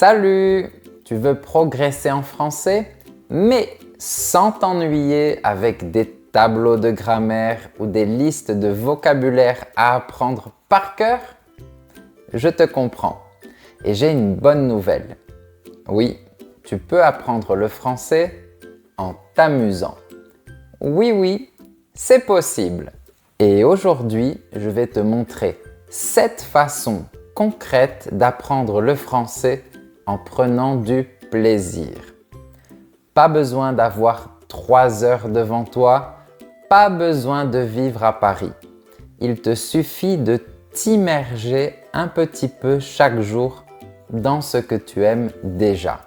Salut! Tu veux progresser en français, mais sans t'ennuyer avec des tableaux de grammaire ou des listes de vocabulaire à apprendre par cœur? Je te comprends. Et j'ai une bonne nouvelle. Oui, tu peux apprendre le français en t'amusant. Oui, c'est possible. Et aujourd'hui, je vais te montrer 7 façons concrètes d'apprendre le français en prenant du plaisir. Pas besoin d'avoir 3 heures devant toi, pas besoin de vivre à Paris. Il te suffit de t'immerger un petit peu chaque jour dans ce que tu aimes déjà.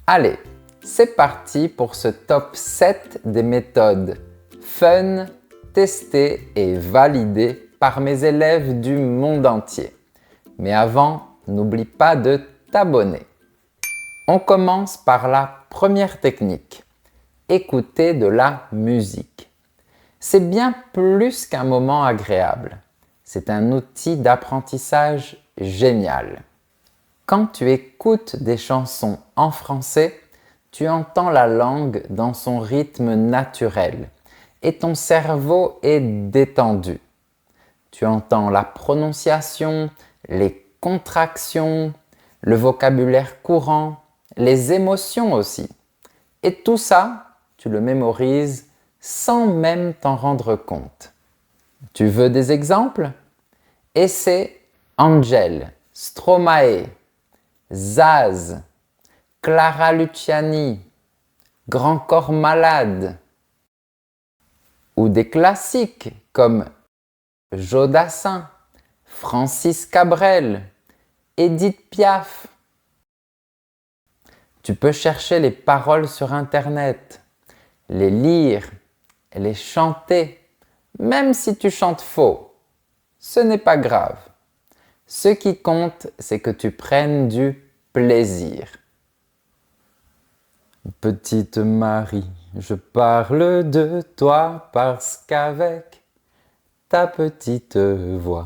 Allez, c'est parti pour ce top 7 des méthodes fun, testées et validées par mes élèves du monde entier. Mais avant, n'oublie pas de t'abonner. On commence par la première technique, écouter de la musique. C'est bien plus qu'un moment agréable. C'est un outil d'apprentissage génial. Quand tu écoutes des chansons en français, tu entends la langue dans son rythme naturel et ton cerveau est détendu. Tu entends la prononciation, les contractions, le vocabulaire courant, les émotions aussi. Et tout ça, tu le mémorises sans même t'en rendre compte. Tu veux des exemples? Essaie Angèle, Stromae, Zaz, Clara Luciani, Grand Corps Malade. Ou des classiques comme Jodassin, Francis Cabrel, Édith Piaf. Tu peux chercher les paroles sur Internet, les lire, les chanter, même si tu chantes faux. Ce n'est pas grave. Ce qui compte, c'est que tu prennes du plaisir. Petite Marie, je parle de toi parce qu'avec ta petite voix,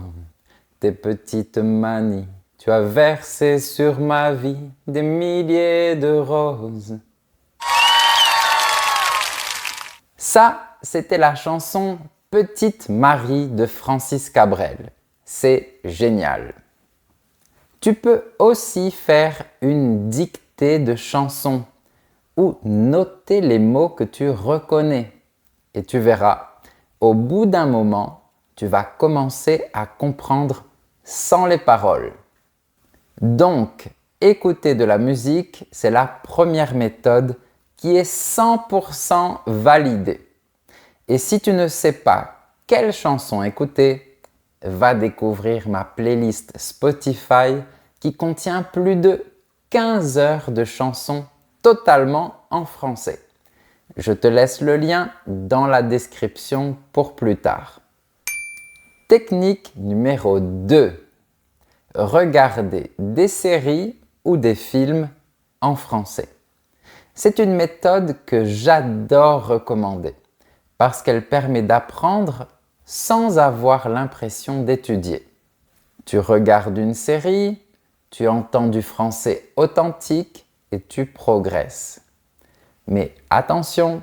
tes petites manies, tu as versé sur ma vie des milliers de roses. Ça, c'était la chanson Petite Marie de Francis Cabrel. C'est génial. Tu peux aussi faire une dictée de chansons ou noter les mots que tu reconnais. Et tu verras, au bout d'un moment, tu vas commencer à comprendre sans les paroles. Donc, écouter de la musique, c'est la première méthode qui est 100% validée. Et si tu ne sais pas quelle chanson écouter, va découvrir ma playlist Spotify qui contient plus de 15 heures de chansons totalement en français. Je te laisse le lien dans la description pour plus tard. Technique numéro 2. Regarder des séries ou des films en français. C'est une méthode que j'adore recommander parce qu'elle permet d'apprendre sans avoir l'impression d'étudier. Tu regardes une série, tu entends du français authentique et tu progresses. Mais attention,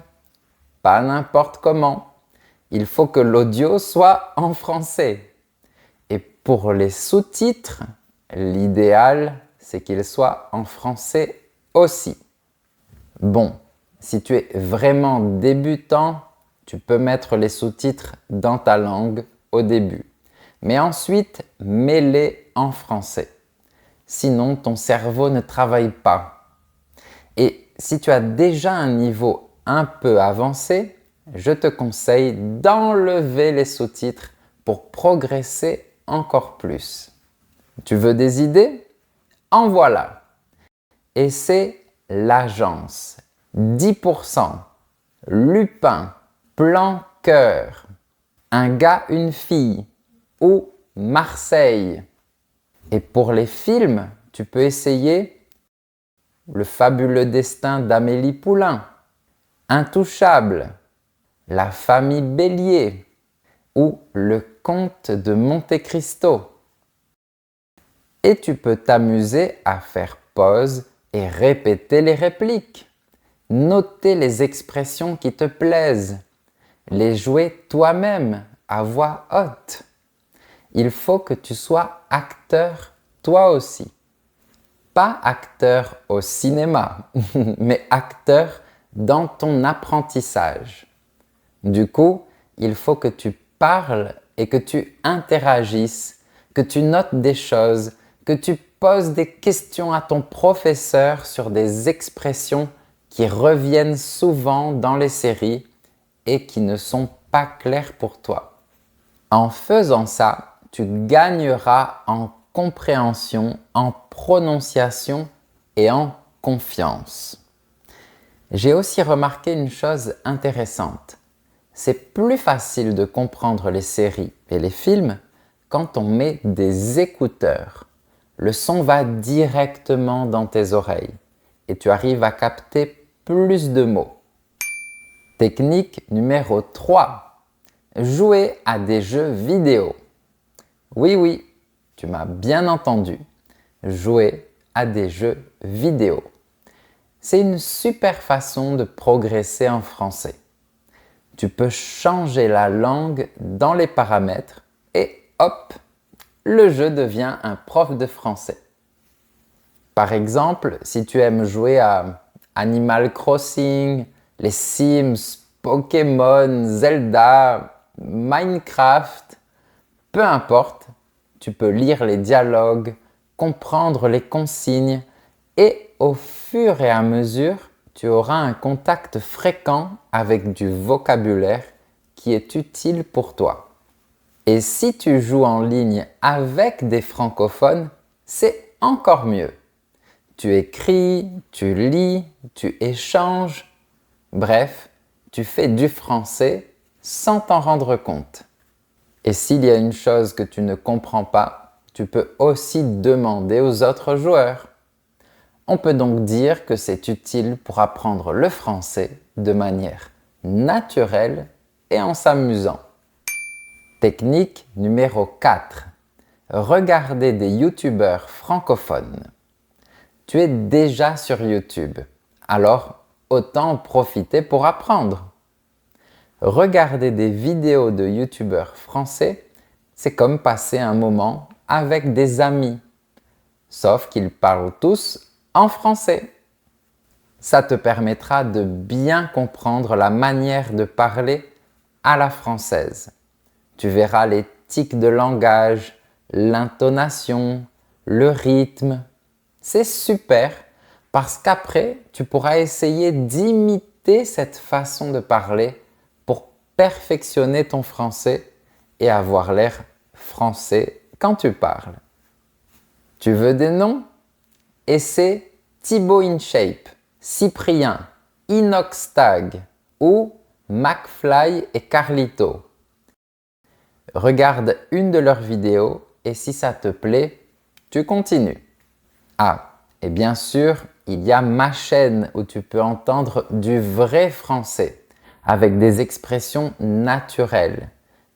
pas n'importe comment. Il faut que l'audio soit en français. Et pour les sous-titres, l'idéal, c'est qu'ils soient en français aussi. Bon, si tu es vraiment débutant, tu peux mettre les sous-titres dans ta langue au début. Mais ensuite, mets-les en français. Sinon, ton cerveau ne travaille pas. Et si tu as déjà un niveau un peu avancé, je te conseille d'enlever les sous-titres pour progresser encore plus. Tu veux des idées? En voilà. Et c'est l'agence, 10%, Lupin, Plan Cœur, Un gars, une fille ou Marseille. Et pour les films, tu peux essayer Le fabuleux destin d'Amélie Poulain, Intouchable, La famille Bélier ou Le comte de Monte Cristo. Et tu peux t'amuser à faire pause et répéter les répliques. Noter les expressions qui te plaisent. Les jouer toi-même à voix haute. Il faut que tu sois acteur toi aussi. Pas acteur au cinéma, mais acteur dans ton apprentissage. Du coup, il faut que tu parles et que tu interagisses, que tu notes des choses, que tu poses des questions à ton professeur sur des expressions qui reviennent souvent dans les séries et qui ne sont pas claires pour toi. En faisant ça, tu gagneras en compréhension, en prononciation et en confiance. J'ai aussi remarqué une chose intéressante. C'est plus facile de comprendre les séries et les films quand on met des écouteurs. Le son va directement dans tes oreilles et tu arrives à capter plus de mots. Technique numéro 3. Jouer à des jeux vidéo. Oui, tu m'as bien entendu. Jouer à des jeux vidéo. C'est une super façon de progresser en français. Tu peux changer la langue dans les paramètres et hop, le jeu devient un prof de français. Par exemple, si tu aimes jouer à Animal Crossing, les Sims, Pokémon, Zelda, Minecraft, peu importe, tu peux lire les dialogues, comprendre les consignes et au fur et à mesure, tu auras un contact fréquent avec du vocabulaire qui est utile pour toi. Et si tu joues en ligne avec des francophones, c'est encore mieux. Tu écris, tu lis, tu échanges, bref, tu fais du français sans t'en rendre compte. Et s'il y a une chose que tu ne comprends pas, tu peux aussi demander aux autres joueurs. On peut donc dire que c'est utile pour apprendre le français de manière naturelle et en s'amusant. Technique numéro 4. Regarder des youtubeurs francophones. Tu es déjà sur YouTube, alors autant en profiter pour apprendre. Regarder des vidéos de youtubeurs français, c'est comme passer un moment avec des amis, sauf qu'ils parlent tous en français. Ça te permettra de bien comprendre la manière de parler à la française. Tu verras les tics de langage, l'intonation, le rythme. C'est super parce qu'après, tu pourras essayer d'imiter cette façon de parler pour perfectionner ton français et avoir l'air français quand tu parles. Tu veux des noms? Et c'est Thibaut InShape, Cyprien, Inoxtag ou McFly et Carlito. Regarde une de leurs vidéos et si ça te plaît, tu continues. Ah, et bien sûr, il y a ma chaîne où tu peux entendre du vrai français avec des expressions naturelles,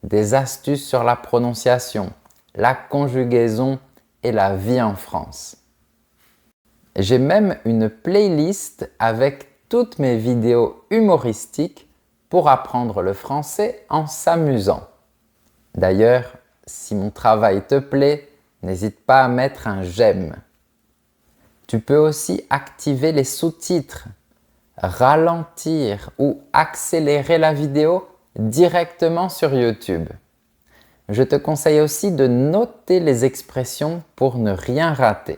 des astuces sur la prononciation, la conjugaison et la vie en France. J'ai même une playlist avec toutes mes vidéos humoristiques pour apprendre le français en s'amusant. D'ailleurs, si mon travail te plaît, n'hésite pas à mettre un j'aime. Tu peux aussi activer les sous-titres, ralentir ou accélérer la vidéo directement sur YouTube. Je te conseille aussi de noter les expressions pour ne rien rater.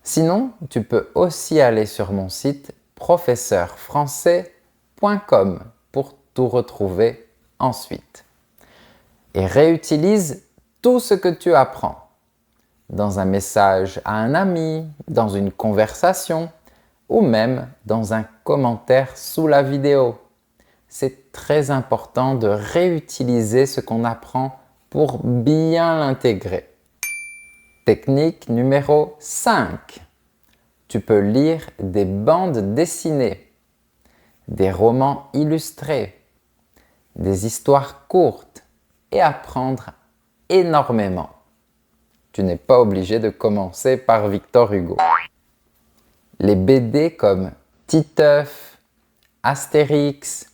Sinon, tu peux aussi aller sur mon site professeurfrançais.com pour tout retrouver ensuite. Et réutilise tout ce que tu apprends. Dans un message à un ami, dans une conversation ou même dans un commentaire sous la vidéo. C'est très important de réutiliser ce qu'on apprend pour bien l'intégrer. Technique numéro 5. Tu peux lire des bandes dessinées, des romans illustrés, des histoires courtes et apprendre énormément. Tu n'es pas obligé de commencer par Victor Hugo. Les BD comme Titeuf, Astérix,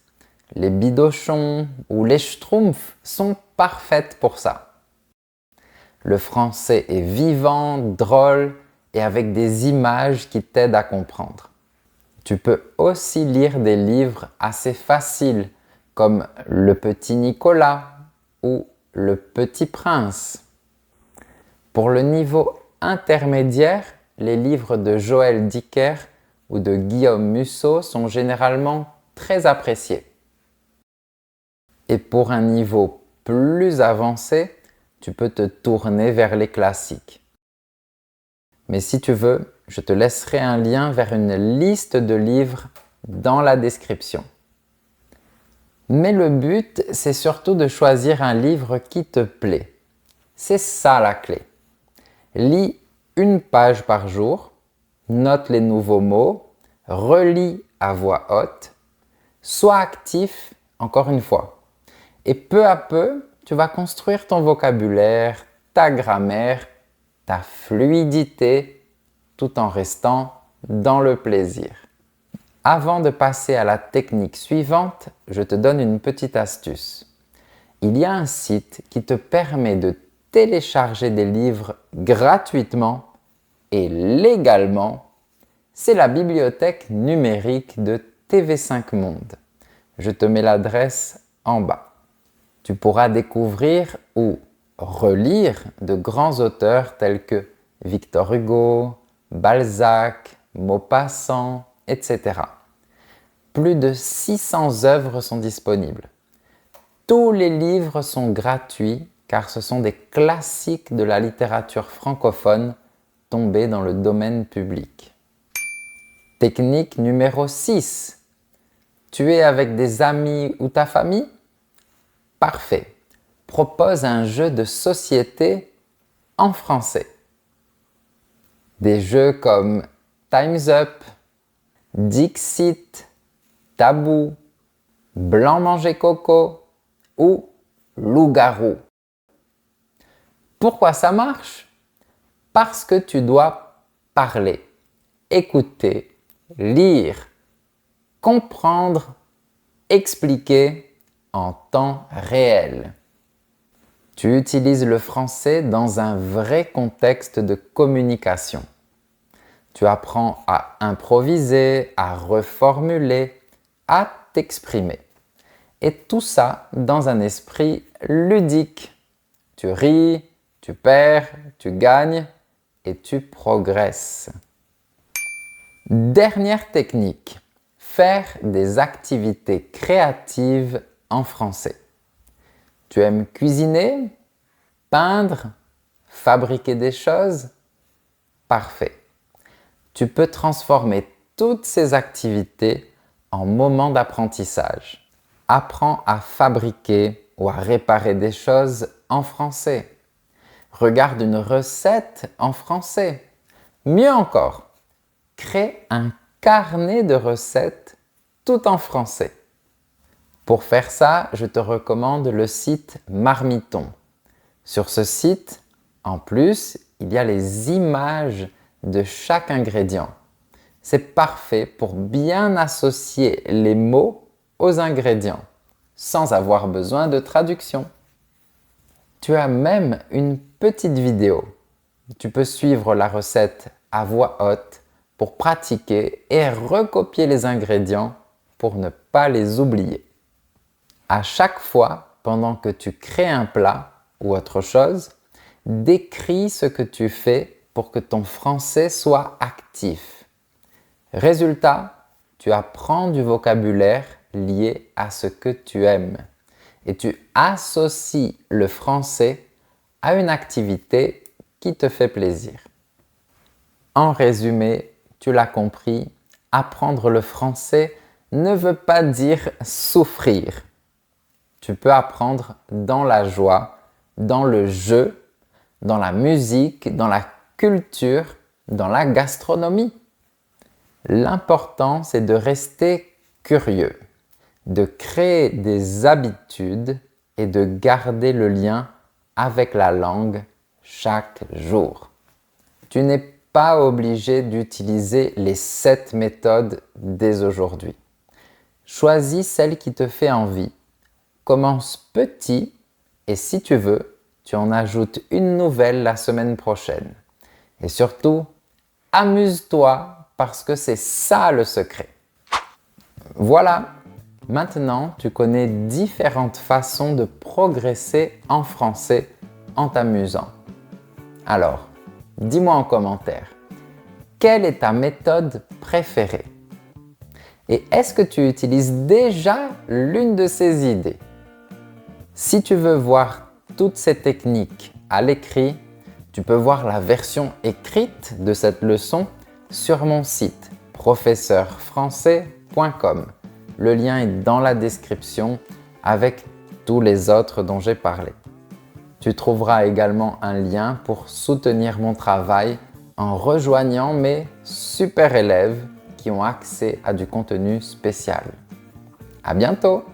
les Bidochons ou les Schtroumpfs sont parfaites pour ça. Le français est vivant, drôle et avec des images qui t'aident à comprendre. Tu peux aussi lire des livres assez faciles comme Le Petit Nicolas ou Le Petit Prince. Pour le niveau intermédiaire, les livres de Joël Dicker ou de Guillaume Musso sont généralement très appréciés. Et pour un niveau plus avancé, tu peux te tourner vers les classiques. Mais si tu veux, je te laisserai un lien vers une liste de livres dans la description. Mais le but, c'est surtout de choisir un livre qui te plaît. C'est ça la clé. Lis une page par jour, note les nouveaux mots, relis à voix haute, sois actif encore une fois. Et peu à peu, tu vas construire ton vocabulaire, ta grammaire, ta fluidité, tout en restant dans le plaisir. Avant de passer à la technique suivante, je te donne une petite astuce. Il y a un site qui te permet de télécharger des livres gratuitement et légalement. C'est la bibliothèque numérique de TV5 Monde. Je te mets l'adresse en bas. Tu pourras découvrir ou relire de grands auteurs tels que Victor Hugo, Balzac, Maupassant, etc. Plus de 600 œuvres sont disponibles. Tous les livres sont gratuits car ce sont des classiques de la littérature francophone tombés dans le domaine public. Technique numéro 6. Tu es avec des amis ou ta famille? Parfait. Propose un jeu de société en français. Des jeux comme Time's Up, Dixit, Tabou, Blanc manger coco ou Loup-garou. Pourquoi ça marche? Parce que tu dois parler, écouter, lire, comprendre, expliquer en temps réel. Tu utilises le français dans un vrai contexte de communication. Tu apprends à improviser, à reformuler, à t'exprimer. Et tout ça dans un esprit ludique. Tu ris, tu perds, tu gagnes et tu progresses. Dernière technique, faire des activités créatives en français. Tu aimes cuisiner, peindre, fabriquer des choses? Parfait. Tu peux transformer toutes ces activités en moments d'apprentissage. Apprends à fabriquer ou à réparer des choses en français. Regarde une recette en français. Mieux encore, crée un carnet de recettes tout en français. Pour faire ça, je te recommande le site Marmiton. Sur ce site, en plus, il y a les images de chaque ingrédient. C'est parfait pour bien associer les mots aux ingrédients, sans avoir besoin de traduction. Tu as même une petite vidéo. Tu peux suivre la recette à voix haute pour pratiquer et recopier les ingrédients pour ne pas les oublier. À chaque fois, pendant que tu crées un plat ou autre chose, décris ce que tu fais pour que ton français soit actif. Résultat, tu apprends du vocabulaire lié à ce que tu aimes et tu associes le français à une activité qui te fait plaisir. En résumé, tu l'as compris, apprendre le français ne veut pas dire souffrir. Tu peux apprendre dans la joie, dans le jeu, dans la musique, dans la culture, dans la gastronomie. L'important, c'est de rester curieux, de créer des habitudes et de garder le lien avec la langue chaque jour. Tu n'es pas obligé d'utiliser les 7 méthodes dès aujourd'hui. Choisis celle qui te fait envie. Commence petit et si tu veux, tu en ajoutes une nouvelle la semaine prochaine. Et surtout, amuse-toi parce que c'est ça le secret. Voilà, maintenant tu connais différentes façons de progresser en français en t'amusant. Alors, dis-moi en commentaire, quelle est ta méthode préférée? Et est-ce que tu utilises déjà l'une de ces idées? Si tu veux voir toutes ces techniques à l'écrit, tu peux voir la version écrite de cette leçon sur mon site professeurfrançais.com. Le lien est dans la description avec tous les autres dont j'ai parlé. Tu trouveras également un lien pour soutenir mon travail en rejoignant mes super élèves qui ont accès à du contenu spécial. À bientôt!